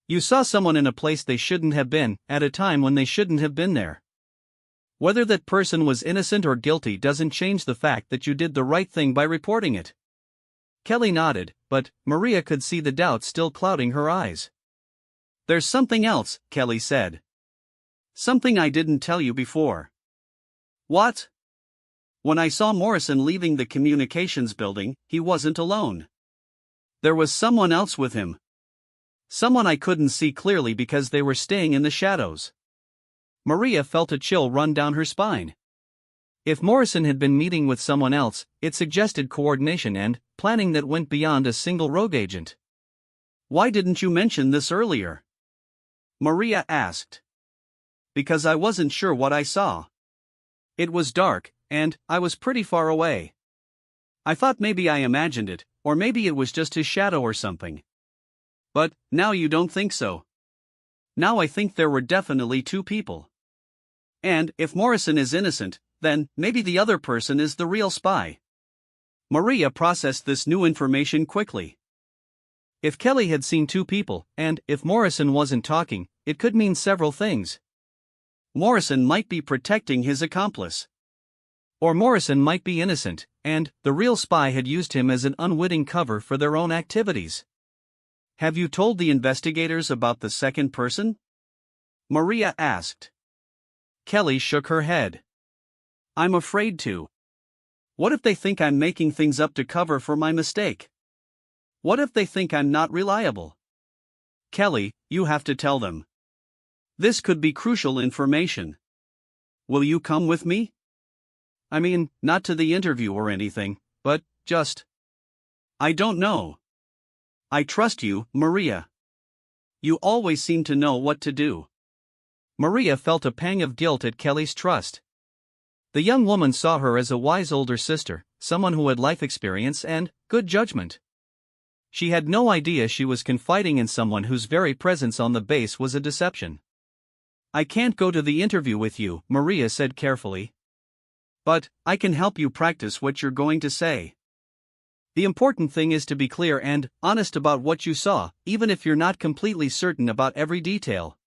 "You saw someone in a place they shouldn't have been, at a time when they shouldn't have been there. Whether that person was innocent or guilty doesn't change the fact that you did the right thing by reporting it." Kelly nodded, but Maria could see the doubt still clouding her eyes. "There's something else," Kelly said. "Something I didn't tell you before." "What?" "When I saw Morrison leaving the communications building, he wasn't alone. There was someone else with him. Someone I couldn't see clearly because they were staying in the shadows." Maria felt a chill run down her spine. If Morrison had been meeting with someone else, it suggested coordination and planning that went beyond a single rogue agent. "Why didn't you mention this earlier?" Maria asked. because I wasn't sure what I saw. It was dark, and I was pretty far away. I thought maybe I imagined it, or maybe it was just his shadow or something. But now you don't think so. Now I think there were definitely two people. And if Morrison is innocent, then maybe the other person is the real spy. Maria processed this new information quickly. If Kelly had seen two people, and if Morrison wasn't talking, it could mean several things. Morrison might be protecting his accomplice. Or Morrison might be innocent, and the real spy had used him as an unwitting cover for their own activities. Have you told the investigators about the second person? Maria asked. Kelly shook her head. I'm afraid to. What if they think I'm making things up to cover for my mistake? What if they think I'm not reliable? Kelly, you have to tell them. This could be crucial information. Will you come with me? I mean, not to the interview or anything, but just. I don't know. I trust you, Maria. You always seem to know what to do. Maria felt a pang of guilt at Kelly's trust. The young woman saw her as a wise older sister, someone who had life experience and good judgment. She had no idea she was confiding in someone whose very presence on the base was a deception. I can't go to the interview with you, Maria said carefully. But I can help you practice what you're going to say. The important thing is to be clear and honest about what you saw, even if you're not completely certain about every detail.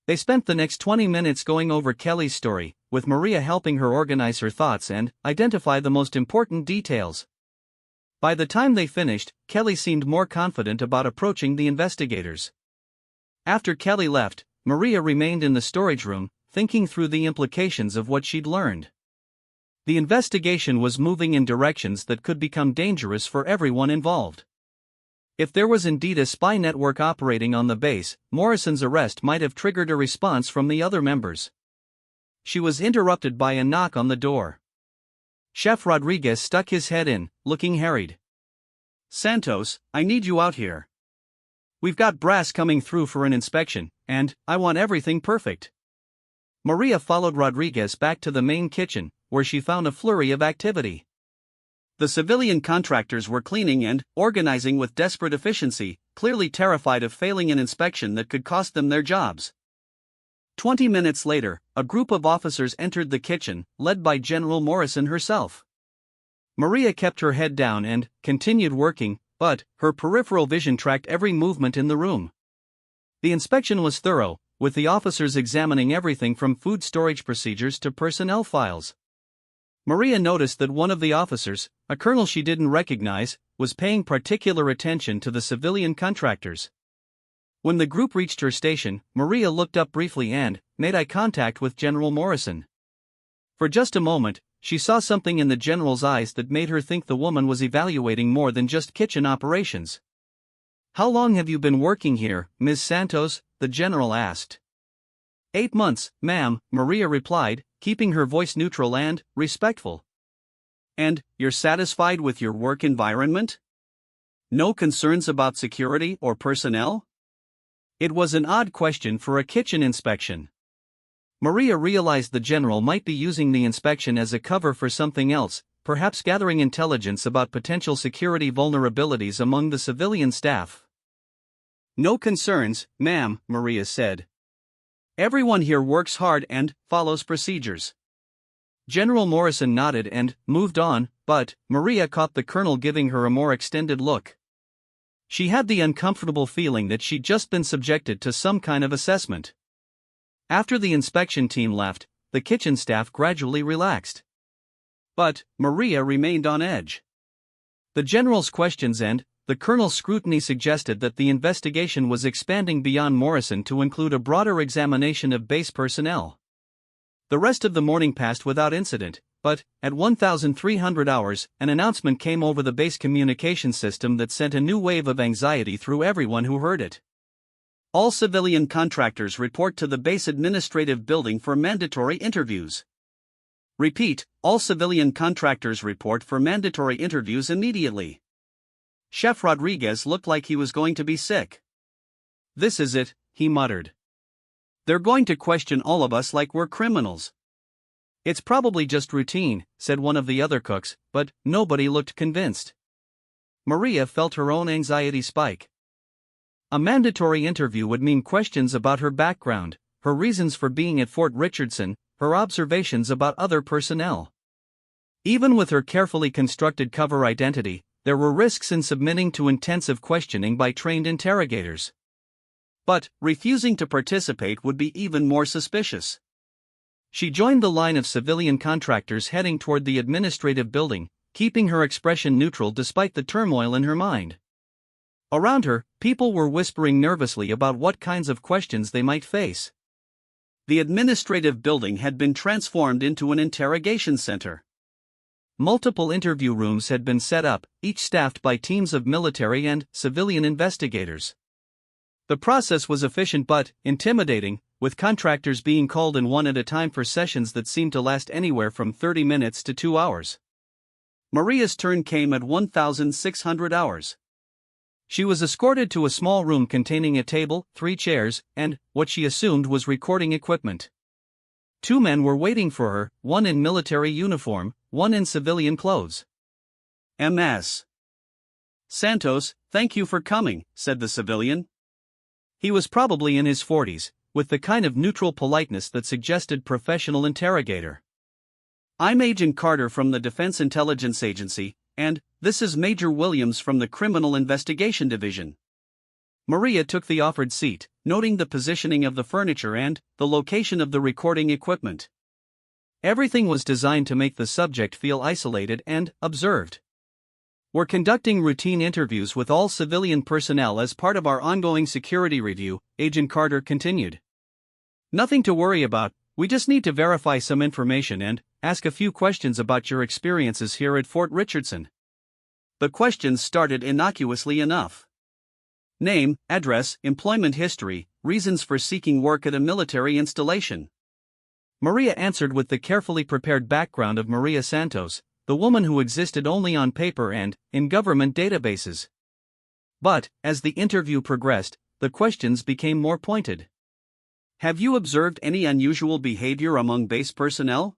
They spent the next 20 minutes going over Kelly's story, with Maria helping her organize her thoughts and identify the most important details. By the time they finished, Kelly seemed more confident about approaching the investigators. After Kelly left, Maria remained in the storage room, thinking through the implications of what she'd learned. The investigation was moving in directions that could become dangerous for everyone involved. If there was indeed a spy network operating on the base, Morrison's arrest might have triggered a response from the other members. She was interrupted by a knock on the door. Chef Rodriguez stuck his head in, looking harried. Santos, I need you out here. We've got brass coming through for an inspection, and I want everything perfect. Maria followed Rodriguez back to the main kitchen, where she found a flurry of activity. The civilian contractors were cleaning and organizing with desperate efficiency, clearly terrified of failing an inspection that could cost them their jobs. 20 minutes later, a group of officers entered the kitchen, led by General Morrison herself. Maria kept her head down and continued working, but her peripheral vision tracked every movement in the room. The inspection was thorough, with the officers examining everything from food storage procedures to personnel files. Maria noticed that one of the officers, a colonel she didn't recognize, was paying particular attention to the civilian contractors. When the group reached her station, Maria looked up briefly and made eye contact with General Morrison. For just a moment, she saw something in the general's eyes that made her think the woman was evaluating more than just kitchen operations. How long have you been working here, Ms. Santos? The general asked. 8 months, ma'am, Maria replied, keeping her voice neutral and respectful. And you're satisfied with your work environment? No concerns about security or personnel? It was an odd question for a kitchen inspection. Maria realized the general might be using the inspection as a cover for something else, perhaps gathering intelligence about potential security vulnerabilities among the civilian staff. No concerns, ma'am, Maria said. Everyone here works hard and follows procedures. General Morrison nodded and moved on, but Maria caught the colonel giving her a more extended look. She had the uncomfortable feeling that she'd just been subjected to some kind of assessment. After the inspection team left, the kitchen staff gradually relaxed. But Maria remained on edge. The general's questions and the colonel's scrutiny suggested that the investigation was expanding beyond Morrison to include a broader examination of base personnel. The rest of the morning passed without incident, but at 1,300 hours, an announcement came over the base communication system that sent a new wave of anxiety through everyone who heard it. All civilian contractors report to the base administrative building for mandatory interviews. Repeat, all civilian contractors report for mandatory interviews immediately. Chef Rodriguez looked like he was going to be sick. This is it, he muttered. They're going to question all of us like we're criminals. It's probably just routine, said one of the other cooks, but nobody looked convinced. Maria felt her own anxiety spike. A mandatory interview would mean questions about her background, her reasons for being at Fort Richardson, her observations about other personnel. Even with her carefully constructed cover identity, there were risks in submitting to intensive questioning by trained interrogators. But refusing to participate would be even more suspicious. She joined the line of civilian contractors heading toward the administrative building, keeping her expression neutral despite the turmoil in her mind. Around her, people were whispering nervously about what kinds of questions they might face. The administrative building had been transformed into an interrogation center. Multiple interview rooms had been set up, each staffed by teams of military and civilian investigators. The process was efficient but intimidating, with contractors being called in one at a time for sessions that seemed to last anywhere from 30 minutes to 2 hours. Maria's turn came at 1,600 hours. She was escorted to a small room containing a table, 3 chairs, and what she assumed was recording equipment. 2 men were waiting for her, one in military uniform, one in civilian clothes. "Ms. Santos, thank you for coming," said the civilian. He was probably in his 40s, with the kind of neutral politeness that suggested professional interrogator. "I'm Agent Carter from the Defense Intelligence Agency, and this is Major Williams from the Criminal Investigation Division." Maria took the offered seat, noting the positioning of the furniture and the location of the recording equipment. Everything was designed to make the subject feel isolated and observed. "We're conducting routine interviews with all civilian personnel as part of our ongoing security review," Agent Carter continued. "Nothing to worry about, we just need to verify some information and ask a few questions about your experiences here at Fort Richardson." The questions started innocuously enough. Name, address, employment history, reasons for seeking work at a military installation. Maria answered with the carefully prepared background of Maria Santos, the woman who existed only on paper and in government databases. But, as the interview progressed, the questions became more pointed. "Have you observed any unusual behavior among base personnel?"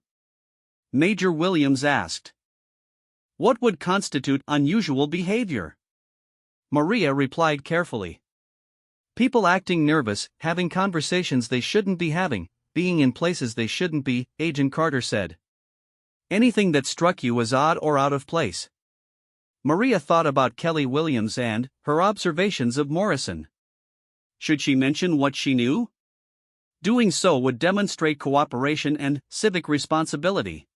Major Williams asked. "What would constitute unusual behavior?" Maria replied carefully. "People acting nervous, having conversations they shouldn't be having, being in places they shouldn't be," Agent Carter said. "Anything that struck you as odd or out of place?" Maria thought about Kelly Williams and her observations of Morrison. Should she mention what she knew? Doing so would demonstrate cooperation and civic responsibility.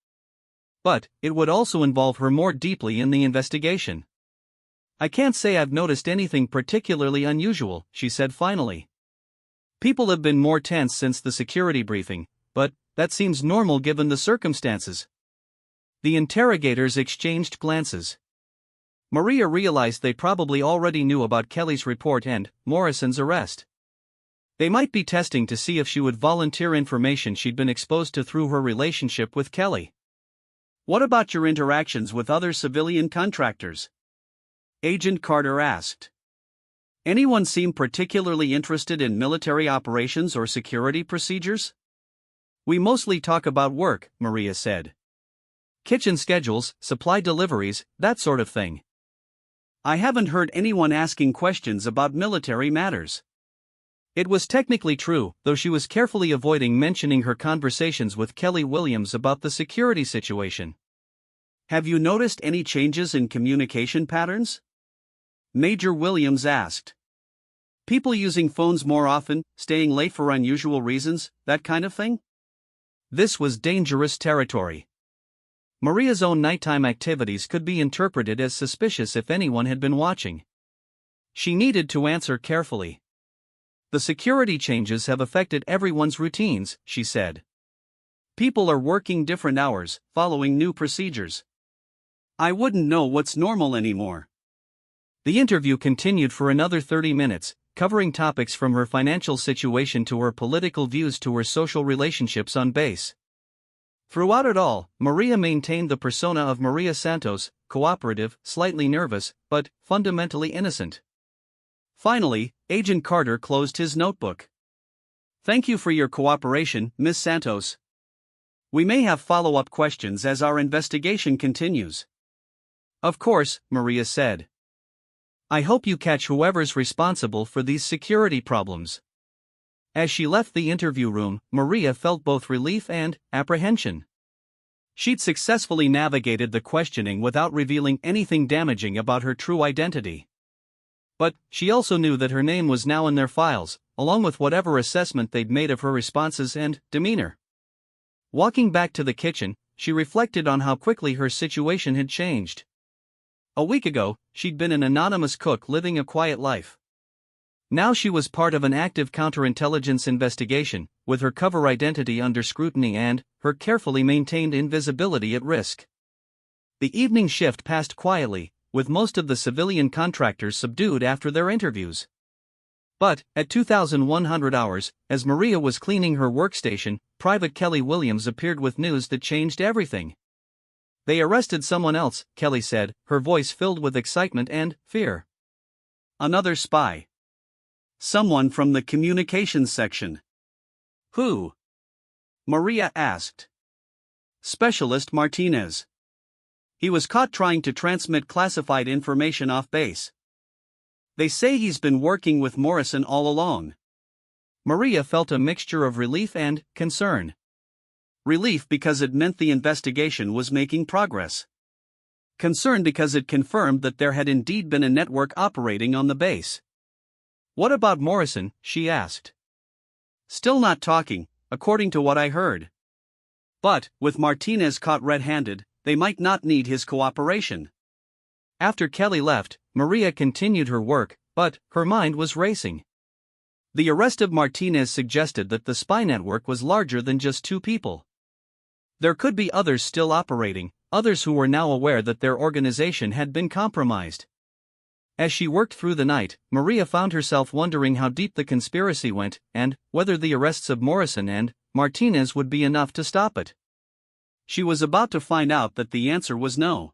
But it would also involve her more deeply in the investigation. "I can't say I've noticed anything particularly unusual," she said finally. "People have been more tense since the security briefing, but that seems normal given the circumstances." The interrogators exchanged glances. Maria realized they probably already knew about Kelly's report and Morrison's arrest. They might be testing to see if she would volunteer information she'd been exposed to through her relationship with Kelly. "What about your interactions with other civilian contractors?" Agent Carter asked. "Anyone seem particularly interested in military operations or security procedures?" "We mostly talk about work," Maria said. "Kitchen schedules, supply deliveries, that sort of thing." "I haven't heard anyone asking questions about military matters." It was technically true, though she was carefully avoiding mentioning her conversations with Kelly Williams about the security situation. "Have you noticed any changes in communication patterns?" Major Williams asked. "People using phones more often, staying late for unusual reasons, that kind of thing?" This was dangerous territory. Maria's own nighttime activities could be interpreted as suspicious if anyone had been watching. She needed to answer carefully. "The security changes have affected everyone's routines," she said. "People are working different hours, following new procedures. I wouldn't know what's normal anymore." The interview continued for another 30 minutes, covering topics from her financial situation to her political views to her social relationships on base. Throughout it all, Maria maintained the persona of Maria Santos, cooperative, slightly nervous, but fundamentally innocent. Finally, Agent Carter closed his notebook. Thank you for your cooperation, Ms. Santos. We may have follow-up questions as our investigation continues. Of course, Maria said. I hope you catch whoever's responsible for these security problems. As she left the interview room, Maria felt both relief and apprehension. She'd successfully navigated the questioning without revealing anything damaging about her true identity. But she also knew that her name was now in their files, along with whatever assessment they'd made of her responses and demeanor. Walking back to the kitchen, she reflected on how quickly her situation had changed. A week ago, she'd been an anonymous cook living a quiet life. Now she was part of an active counterintelligence investigation, with her cover identity under scrutiny and her carefully maintained invisibility at risk. The evening shift passed quietly, with most of the civilian contractors subdued after their interviews. But, at 2,100 hours, as Maria was cleaning her workstation, Private Kelly Williams appeared with news that changed everything. They arrested someone else, Kelly said, her voice filled with excitement and fear. Another spy. Someone from the communications section. Who? Maria asked. Specialist Martinez. He was caught trying to transmit classified information off base. They say he's been working with Morrison all along. Maria felt a mixture of relief and concern. Relief because it meant the investigation was making progress. Concern because it confirmed that there had indeed been a network operating on the base. What about Morrison? She asked. Still not talking, according to what I heard. But, with Martinez caught red-handed, they might not need his cooperation. After Kelly left, Maria continued her work, but her mind was racing. The arrest of Martinez suggested that the spy network was larger than just two people. There could be others still operating, others who were now aware that their organization had been compromised. As she worked through the night, Maria found herself wondering how deep the conspiracy went, and whether the arrests of Morrison and Martinez would be enough to stop it. She was about to find out that the answer was no.